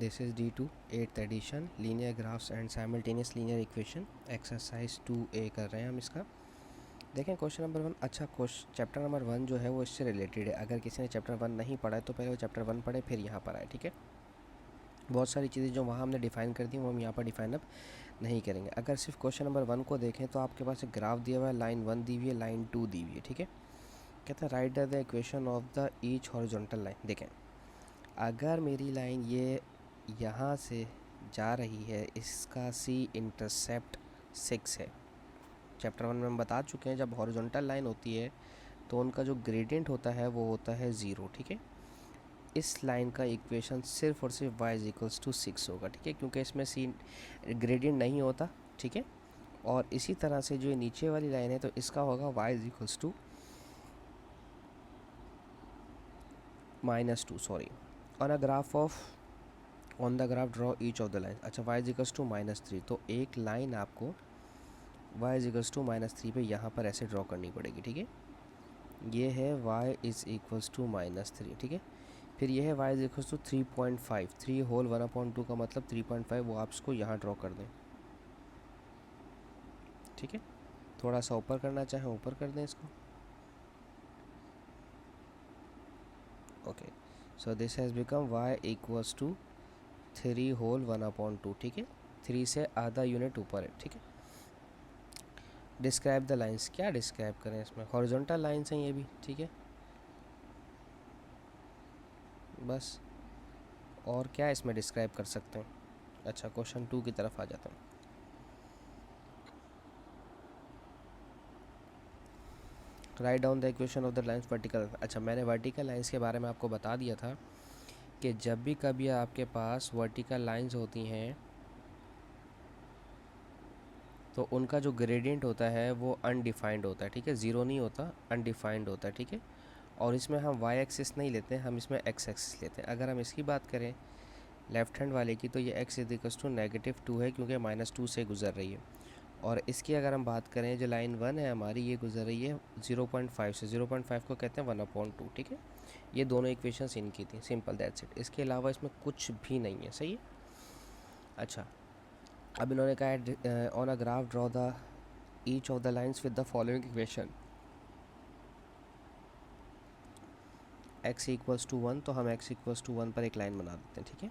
This is D2 8th edition linear graphs and simultaneous linear equation exercise 2A कर रहे हैं हम इसका। देखें क्वेश्चन नंबर 1। अच्छा चैप्टर नंबर 1 जो है वो इससे रिलेटेड है। अगर किसी ने चैप्टर 1 नहीं पढ़ा है तो पहले वो चैप्टर 1 पढ़े फिर यहाँ पर आए, ठीक है। बहुत सारी चीज़ें जो वहाँ हमने डिफ़ाइन कर दी वो हम यहाँ पर डिफ़ाइन अब नहीं करेंगे। अगर सिर्फ क्वेश्चन नंबर 1 को देखें तो आपके पास एक ग्राफ दिया हुआ है, लाइन 1 दी हुई है, लाइन 2 दी हुई है, ठीक है। कहते हैं right the equation of the each horizontal line. देखें अगर मेरी लाइन ये यहाँ से जा रही है, इसका C इंटरसेप्ट 6 है। चैप्टर 1 में हम बता चुके हैं जब हॉरिजॉन्टल लाइन होती है तो उनका जो ग्रेडियंट होता है वो होता है 0, ठीक है। इस लाइन का इक्वेशन सिर्फ और सिर्फ y = 6 होगा, ठीक है, क्योंकि इसमें C ग्रेडियंट नहीं होता, ठीक है। और इसी तरह से जो नीचे वाली लाइन है तो इसका होगा y = -2, sorry. On the graph draw each of the line. अच्छा y = -3, तो एक लाइन आपको y = -3 पे यहाँ पर ऐसे ड्रॉ करनी पड़ेगी, ठीक है। ये है y = -3, ठीक है। फिर ये है y = 3.5, 3 होल 1/2 का मतलब 3.5, वो आप इसको यहाँ ड्रॉ कर दें, ठीक है। थोड़ा सा ऊपर करना चाहें ऊपर कर दें इसको, okay. So this has become y = 3 whole 1/2, ठीक है। 3 से आधा यूनिट ऊपर है, ठीक है। Describe the lines. क्या डिस्क्राइब करें इसमें? हॉरिजॉन्टल लाइंस हैं ये भी, ठीक है, बस। और क्या इसमें डिस्क्राइब कर सकते हैं? अच्छा क्वेश्चन 2 की तरफ आ जाता हूँ। Write down the equation of the lines vertical. अच्छा मैंने वर्टिकल लाइंस के बारे में आपको बता दिया था कि जब भी कभी आपके पास वर्टिकल लाइंस होती हैं तो उनका जो ग्रेडियंट होता है वो अनडिफाइंड होता है, ठीक है। ज़ीरो नहीं होता, अनडिफाइंड होता है, ठीक है। और इसमें हम वाई एक्सिस नहीं लेते हैं, हम इसमें एक्स एक्सिस लेते हैं। अगर हम इसकी बात करें लेफ़्ट हैंड वाले की तो ये x = -2 है क्योंकि -2 से गुज़र रही है। और इसकी अगर हम बात करें जो लाइन 1 है हमारी, ये गुज़र रही है 0.5 से। 0.5 को कहते हैं 1/2, ठीक है। ये दोनों इक्वेशंस इनकी थी, सिंपल दैट्स इट। इसके अलावा इसमें कुछ भी नहीं है, सही है। अच्छा अब इन्होंने कहा है on a graph draw the each of the lines with the following equation. x = 1, तो हम x = 1 पर एक लाइन बना देते हैं, ठीक है।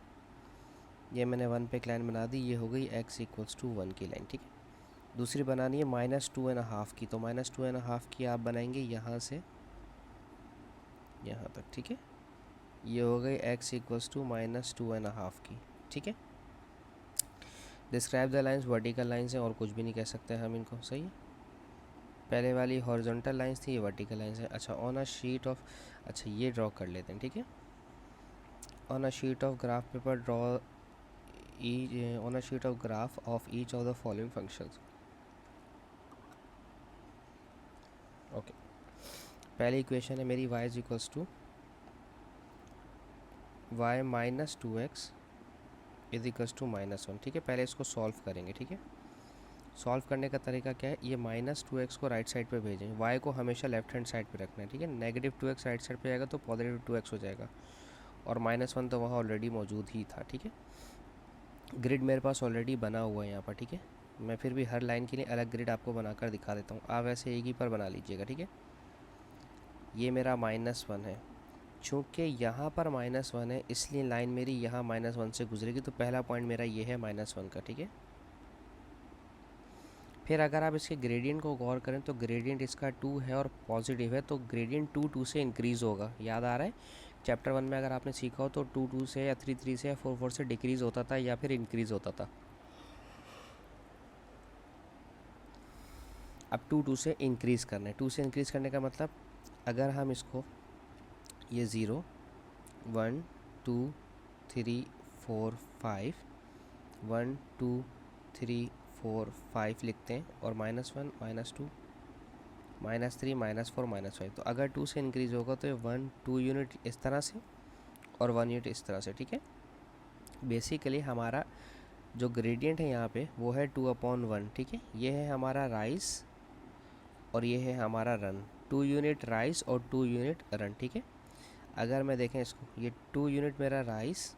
ये मैंने 1 पे एक लाइन बना दी, ये हो गई x = 1 की लाइन, ठीक है। दूसरी बनानी है -2.5 की, तो -2.5 की आप बनाएंगे यहाँ से यहाँ तक, ठीक है। ये हो गई x = -2.5 की, ठीक है। Describe the lines. Vertical lines हैं और कुछ भी नहीं कह सकते हम इनको, सही है। पहले वाली हॉरिजॉन्टल लाइंस थी, ये वर्टिकल लाइंस है। अच्छा ऑन अ शीट ऑफ, अच्छा ये ड्रॉ कर लेते हैं, ठीक है। On a sheet of graph paper draw on a sheet of graph of each of the following functions, okay. पहली इक्वेशन है मेरी y = y - 2x = -1, ठीक है। पहले इसको सॉल्व करेंगे, ठीक है। सॉल्व करने का तरीका क्या है? ये -2x को राइट साइड पे भेजें, y को हमेशा लेफ्ट हैंड साइड पे रखना है, ठीक है। -2x राइट साइड पे आएगा तो +2x हो जाएगा, और -1 तो वहाँ ऑलरेडी मौजूद ही था, ठीक है। ग्रिड मेरे पास ऑलरेडी बना हुआ है यहाँ पर, ठीक है। मैं फिर भी हर लाइन के लिए अलग ग्रिड आपको बनाकर दिखा देता हूँ, आप ऐसे एक ही पर बना लीजिएगा, ठीक है। ये मेरा -1 है, चूँकि यहाँ पर -1 है इसलिए लाइन मेरी यहाँ -1 से गुजरेगी, तो पहला पॉइंट मेरा ये है -1 का, ठीक है। फिर अगर आप इसके ग्रेडियंट को गौर करें तो ग्रेडियंट इसका 2 है और पॉजिटिव है, तो ग्रेडियंट 2 से इंक्रीज़ होगा। याद आ रहा है चैप्टर 1 में अगर आपने सीखा हो तो 2 से या 3 से या 4 से डिक्रीज़ होता था या फिर इंक्रीज़ होता था। अब 2 से इंक्रीज़ करना है। 2 से इंक्रीज़ करने का मतलब अगर हम इसको ये 0 1 2 3 4 5 1 2 3 4 5 लिखते हैं, और -1 -2 -3 -4 -5, तो अगर 2 से इंक्रीज़ होगा तो ये 1 2 यूनिट इस तरह से और 1 यूनिट इस तरह से, ठीक है। बेसिकली हमारा जो ग्रेडियंट है यहाँ पे वो है 2/1, ठीक है। ये है हमारा राइस और ये है हमारा रन, 2 यूनिट राइस और 2 यूनिट रन, ठीक है। अगर मैं देखें इसको, ये 2 यूनिट मेरा राइस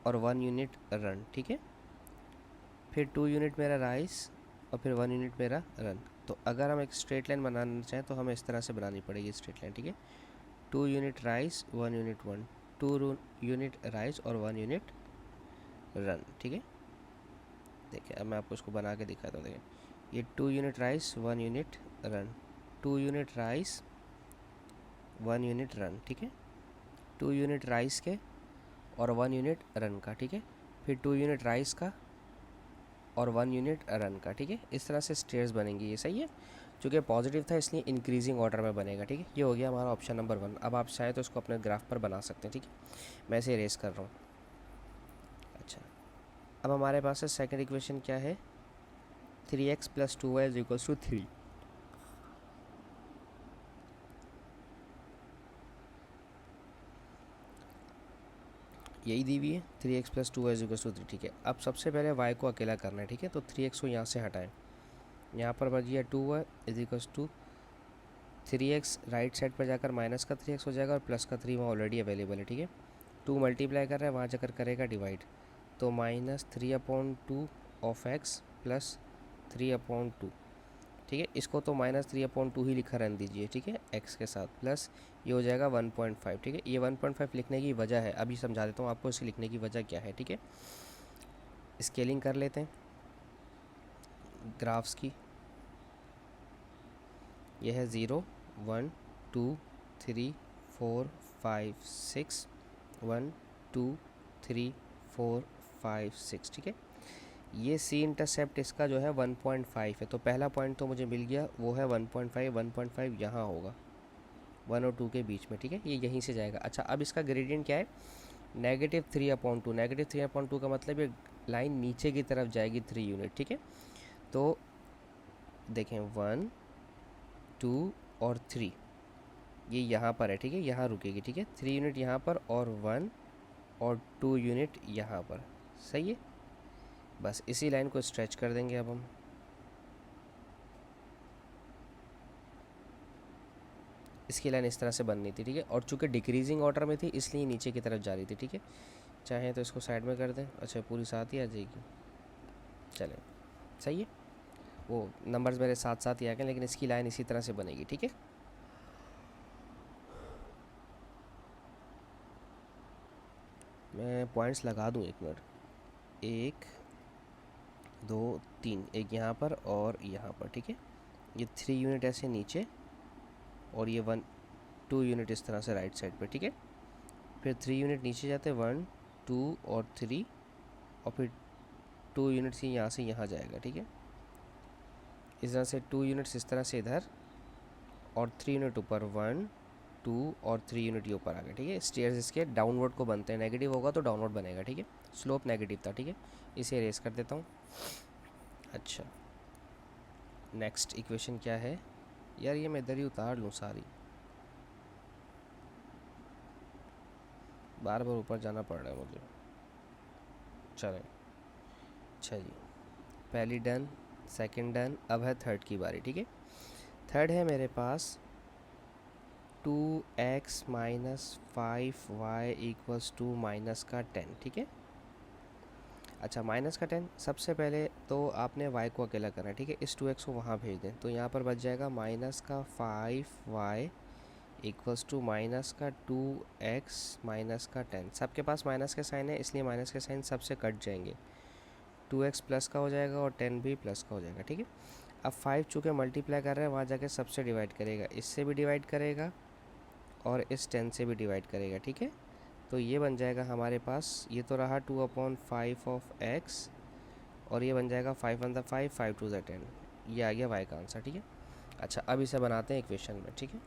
और 1 यूनिट रन, ठीक है। फिर 2 यूनिट मेरा राइस और फिर 1 यूनिट मेरा रन। तो अगर हम एक स्ट्रेट लाइन बनाना चाहें तो हमें इस तरह से बनानी पड़ेगी स्ट्रेट लाइन, ठीक है। 2 unit rice 1 unit 2 unit rice और 1 यूनिट रन, ठीक है। देखिए अब मैं आपको इसको बना के दिखाता हूँ। देखिए ये 2 unit rice 1 unit run, 2 unit rice 1 unit run, ठीक है। 2 यूनिट राइस के और 1 यूनिट रन का, ठीक है। फिर 2 यूनिट राइस का और 1 यूनिट रन का, ठीक है। इस तरह से स्टेयर्स बनेंगी, ये सही है। चूँकि पॉजिटिव था इसलिए इंक्रीजिंग ऑर्डर में बनेगा, ठीक है। ये हो गया हमारा ऑप्शन नंबर 1। अब आप चाहें तो इसको अपने ग्राफ पर बना सकते हैं, ठीक है। मैं इसे इरेज कर रहा हूँ। अच्छा, अब हमारे पास है सेकंड इक्वेशन क्या है, 3x + 2y = 3। यही दी हुई है 3x + 2y = 3, ठीक है। अब सबसे पहले y को अकेला करना है, ठीक है। तो 3x को यहाँ से हटाएं, यहाँ पर बच गया 2y = 3x, राइट साइड पर जाकर माइनस का 3x हो जाएगा और प्लस का 3 वहाँ ऑलरेडी अवेलेबल है, ठीक है। 2 मल्टीप्लाई कर रहे हैं, वहाँ जाकर करेगा डिवाइड, तो -3/2 ऑफ x + 3/2, ठीक है। इसको तो -3/2 ही लिखा रहने दीजिए, ठीक है, x के साथ, प्लस ये हो जाएगा 1.5, ठीक है। ये 1.5 लिखने की वजह है, अभी समझा देता हूँ आपको इसे लिखने की वजह क्या है, ठीक है। स्केलिंग कर लेते हैं ग्राफ्स की। यह है 0 1 2 3 4 5 6, 1 2 3 4 5 6, ठीक है। ये सी इंटरसेप्ट इसका जो है 1.5 है, तो पहला पॉइंट तो मुझे मिल गया, वो है 1.5 यहाँ होगा 1 और 2 के बीच में, ठीक है। ये यहीं से जाएगा। अच्छा, अब इसका ग्रेडियंट क्या है, -3/2। -3/2 का मतलब ये लाइन नीचे की तरफ जाएगी 3 यूनिट, ठीक है। तो देखें 1 2 और 3 ये यहाँ पर है, ठीक है, यहाँ रुकेगी, ठीक है। 3 यूनिट यहाँ पर और 1 और 2 यूनिट यहाँ पर, सही है। बस इसी लाइन को स्ट्रेच कर देंगे अब हम। इसकी लाइन इस तरह से बननी थी, ठीक है। और चूँकि डिक्रीजिंग ऑर्डर में थी इसलिए नीचे की तरफ जा रही थी, ठीक है। चाहें तो इसको साइड में कर दें। अच्छा, पूरी साथ ही आ जाएगी, चलें, सही है। वो नंबर्स मेरे साथ साथ ही आ गए, लेकिन इसकी लाइन इसी तरह से बनेगी, ठीक है। मैं पॉइंट्स लगा दूँ, 1 मिनट, 1 2 3, एक यहाँ पर और यहाँ पर, ठीक है। ये 3 यूनिट ऐसे नीचे और ये 1 2 यूनिट इस तरह से राइट साइड पे, ठीक है। फिर 3 यूनिट नीचे जाते हैं, 1 2 और 3, और फिर 2 यूनिट्स ही यहाँ से यहाँ जाएगा, ठीक है। इस तरह से 2 यूनिट्स इस तरह से इधर और 3 यूनिट ऊपर, 1 2 और 3 यूनिट ये ऊपर आ गए, ठीक है। स्टेयर्स इसके डाउनवर्ड को बनते हैं, नेगेटिव होगा तो डाउनवर्ड बनेगा, ठीक है। स्लोप नेगेटिव था, ठीक है। इसे इरेज कर देता हूँ। अच्छा, नेक्स्ट इक्वेशन क्या है यार, ये मैं इधर ही उतार लूँ सारी, बार बार ऊपर जाना पड़ रहा है मुझे। चलें, अच्छा जी, पहली डन, सेकंड डन, अब है थर्ड की बारी, ठीक है। थर्ड है मेरे पास 2x - 5y = माइनस का 10, ठीक है। अच्छा, माइनस का 10, सबसे पहले तो आपने y को अकेला करना है, ठीक है। इस 2x को वहाँ भेज दें, तो यहाँ पर बच जाएगा -5y = माइनस का 2x - का 10। सबके पास माइनस के साइन है इसलिए माइनस के साइन सबसे कट जाएंगे, 2x प्लस का हो जाएगा और 10 भी प्लस का हो जाएगा, ठीक है। अब 5 चूँकि मल्टीप्लाई कर रहे हैं, वहाँ जाके सबसे डिवाइड करेगा, इससे भी डिवाइड करेगा और इस 10 से भी डिवाइड करेगा, ठीक है। तो ये बन जाएगा हमारे पास, ये तो रहा 2/5 ऑफ x, और ये बन जाएगा 5 × 5 5 × 10। ये आ गया y का आंसर, ठीक है। अच्छा, अब इसे बनाते हैं इक्वेशन में, ठीक है।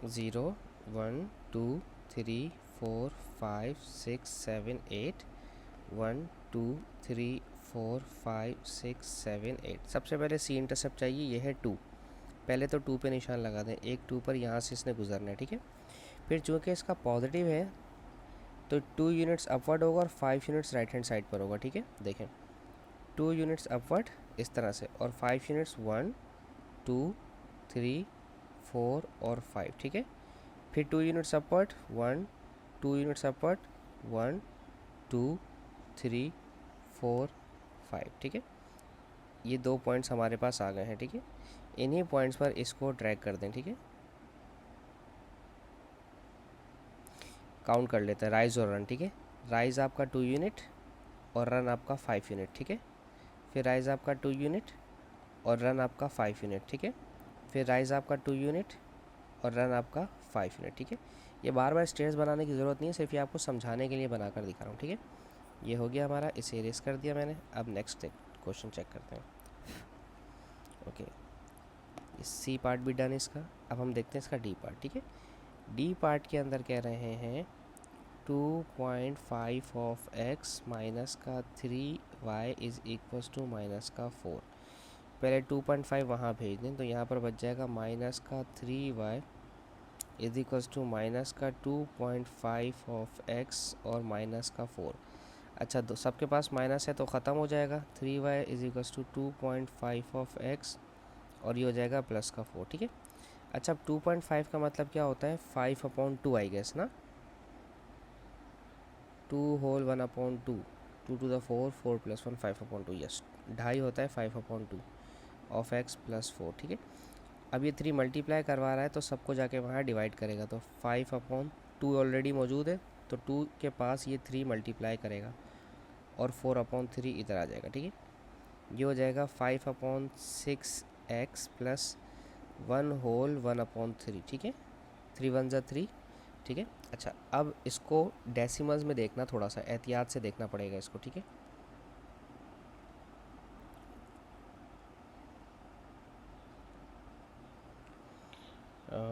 ज़ीरो 1 2 3 4 5 6 7 8, 1 2 3 4 5 6 7 8। सबसे पहले सी इंटरसेप्ट चाहिए, ये है 2। पहले तो 2 पे निशान लगा दें, एक 2 पर यहाँ से इसने गुजरना है, ठीक है। फिर चूँकि इसका पॉजिटिव है तो 2 यूनिट्स अपवर्ड होगा और 5 यूनिट्स राइट हैंड साइड पर होगा, ठीक है। देखें 2 यूनिट्स अपवर्ड इस तरह से और 5 यूनिट्स 1 2 3 4 और 5, ठीक है। फिर 2 यूनिट्स अपवर्ड, 1, 2 यूनिट्स अपवर्ड, 1, 2, 3, 4, 5, ठीक है। ये 2 पॉइंट्स हमारे पास आ गए हैं, ठीक है। इन्हीं पॉइंट्स पर इसको ड्रैग कर दें, ठीक है। काउंट कर लेते हैं राइज और रन, ठीक है। राइज आपका 2 यूनिट और रन आपका 5 यूनिट, ठीक है। फिर राइज आपका 2 यूनिट और रन आपका 5 यूनिट, ठीक है। फिर राइज आपका 2 यूनिट और रन आपका 5 यूनिट, ठीक है। ये बार बार स्टेयर्स बनाने की ज़रूरत नहीं है, सिर्फ ये आपको समझाने के लिए बनाकर दिखा रहा हूँ, ठीक है। ये हो गया हमारा, इसे इरेज कर दिया मैंने। अब नेक्स्ट क्वेश्चन चेक करते हैं। ओके, सी पार्ट भी डन इसका। अब हम देखते हैं इसका डी पार्ट, ठीक है। डी पार्ट के अंदर कह रहे हैं 2.5 ऑफ एक्स माइनस का 3y is equals to minus का 4। पहले 2.5 वहाँ भेज दें तो यहाँ पर बच जाएगा माइनस का 3y is equals to minus का 2.5 ऑफ एक्स और माइनस का 4। अच्छा, दो सबके पास माइनस है तो ख़त्म हो जाएगा। 3y is equals to 2.5 of X और ये हो जाएगा प्लस का 4, ठीक है। अच्छा, अब 2.5 का मतलब क्या होता है? 5/2 आई गेस ना। 2 होल 1/2, 2 to the 4, 4 + 1, 5/2, यस। 2.5 होता है 5/2 ऑफ एक्स प्लस 4, ठीक है। अब ये 3 मल्टीप्लाई करवा रहा है तो सबको जाके वहाँ डिवाइड करेगा, तो 5/2 ऑलरेडी मौजूद है तो 2 के पास ये 3 मल्टीप्लाई करेगा और 4/3 इधर आ जाएगा, ठीक है। ये हो जाएगा 5/6 एक्स प्लस 1 होल 1/3, ठीक है। 3 1 ज़ा 3, ठीक है। अच्छा, अब इसको डेसिमल्स में देखना, थोड़ा सा एहतियात से देखना पड़ेगा इसको, ठीक है।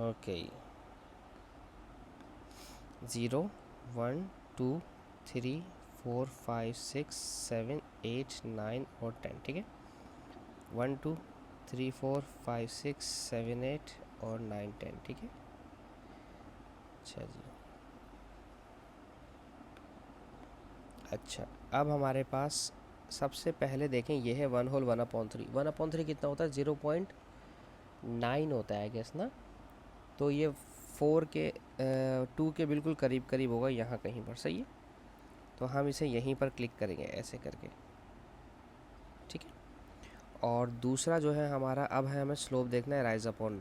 ओके, 0 1 2 3 4 5 6 7 8 9 और 10, ठीक है। 1 2 3 4 5 6 7 8 और 9 10, ठीक है। अच्छा जी, अच्छा, अब हमारे पास सबसे पहले देखें, ये है 1 होल 1/3। 1/3 कितना होता है? 0.9 होता है गैस ना। तो ये 4 के 2 के बिल्कुल करीब करीब होगा, यहाँ कहीं पर, सही है। तो हम इसे यहीं पर क्लिक करेंगे ऐसे करके, ठीक है। और दूसरा जो है हमारा, अब है हमें स्लोप देखना है राइज अपॉन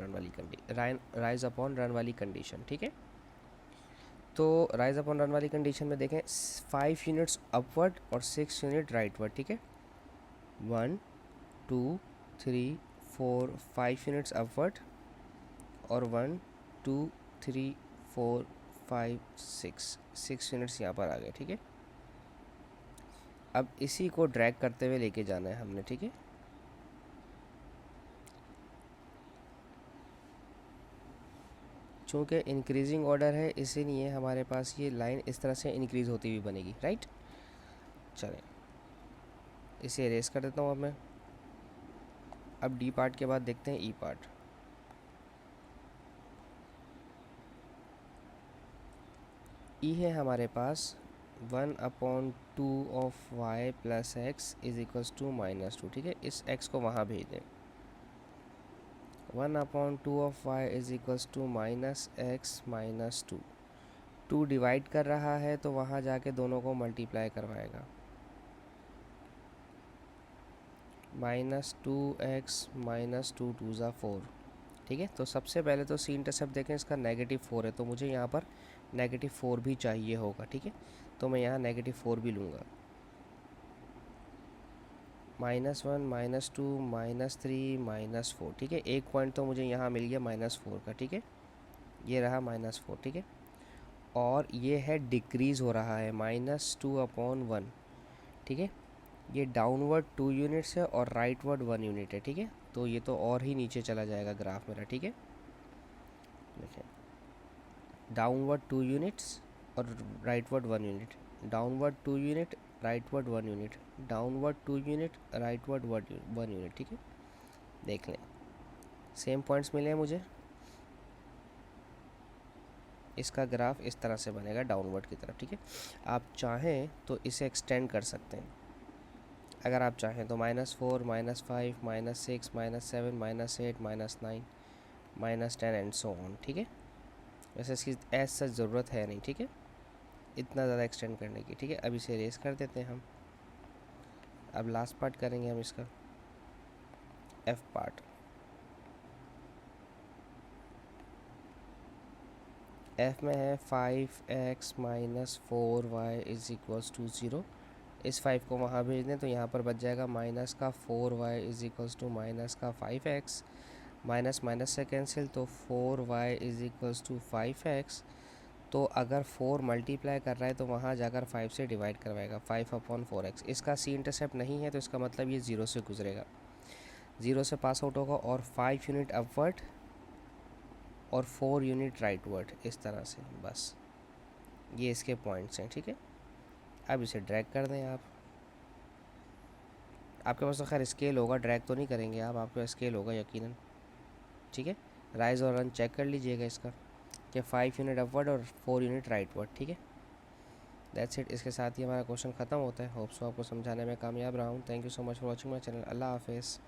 रन वाली कंडीशन, ठीक है। तो राइज अपॉन रन वाली कंडीशन में देखें 5 यूनिट्स अपवर्ड और 6 यूनिट राइटवर्ड, ठीक है। 1 2 3 4 5 यूनिट्स अपवर्ड और 1 2 3 4 5 6 यूनिट्स यहाँ पर आ गए, ठीक है। अब इसी को ड्रैग करते हुए लेके जाना है हमने, ठीक है। चूँकि इंक्रीजिंग ऑर्डर है इसीलिए हमारे पास ये लाइन इस तरह से इंक्रीज़ होती हुई बनेगी, राइट। चलें, इसे इरेज कर देता हूँ अब मैं। अब डी पार्ट के बाद देखते हैं ई पार्ट। ई है हमारे पास 1/2 of Y plus X is equals to -2, ठीक है। इस एक्स को वहाँ भेज दें। 1/2 of Y is equals to -x -2। 2 divide कर रहा है तो वहाँ जाके दोनों को मल्टीप्लाई करवाएगा। -2x -2 2 ज़ा 4, ठीक है। तो सबसे पहले तो सी इंटरसेप्ट देखें, इसका -4 है तो मुझे यहाँ पर -4 भी चाहिए होगा, ठीक है। तो मैं यहाँ -4 भी लूँगा। -1 -2 -3 -4, ठीक है। एक पॉइंट तो मुझे यहाँ मिल गया -4 का, ठीक है। ये रहा -4, ठीक है। और ये है डिक्रीज़ हो रहा है -2/1, ठीक है। ये डाउनवर्ड 2 यूनिट्स है और राइटवर्ड 1 यूनिट है, ठीक है। तो ये तो और ही नीचे चला जाएगा ग्राफ मेरा, ठीक है। देखें, डाउनवर्ड 2 यूनिट्स और rightward 1 unit, downward 2 unit rightward 1 unit, downward 2 unit rightward 1 unit, ठीक है। देख लें, सेम पॉइंट्स मिले हैं मुझे। इसका ग्राफ इस तरह से बनेगा डाउनवर्ड की तरफ, ठीक है। आप चाहें तो इसे एक्सटेंड कर सकते हैं, अगर आप चाहें तो -4 -5 -6 -7 -8 -9 -10 एंड सो ऑन, ठीक है। वैसे इसकी ऐसा सच ज़रूरत है नहीं, ठीक है, इतना ज़्यादा एक्सटेंड करने की, ठीक है। अब इसे रेस कर देते हैं हम। अब लास्ट पार्ट करेंगे हम इसका, एफ पार्ट। एफ में है 5x - 4y is equals to 0। इस 5 को वहाँ भेज दें तो यहाँ पर बच जाएगा माइनस का 4y is equals to minus का 5x, माइनस माइनस से कैंसिल, तो 4y is equals to 5x। तो अगर 4 मल्टीप्लाई कर रहा है तो वहाँ जाकर 5 से डिवाइड करवाएगा, 5/4x। इसका सी इंटरसेप्ट नहीं है तो इसका मतलब ये 0 से गुजरेगा, 0 से पास आउट होगा, और 5 यूनिट अपवर्ड और 4 यूनिट राइटवर्ड, इस तरह से। बस ये इसके पॉइंट्स हैं, ठीक है। अब इसे ड्रैग कर दें आप। आपके पास तो खैर स्केल होगा, ड्रैग तो नहीं करेंगे आप, आपके पास स्केल होगा यकीनन, ठीक है। राइज और रन चेक कर लीजिएगा इसका कि 5 यूनिट अपवर्ड और 4 यूनिट राइटवर्ड, ठीक है। That's it. इसके साथ ही हमारा क्वेश्चन ख़त्म होता है। होप्स आपको समझाने में कामयाब रहा हूँ। Thank you so much for watching my channel. अल्लाह हाफिज़।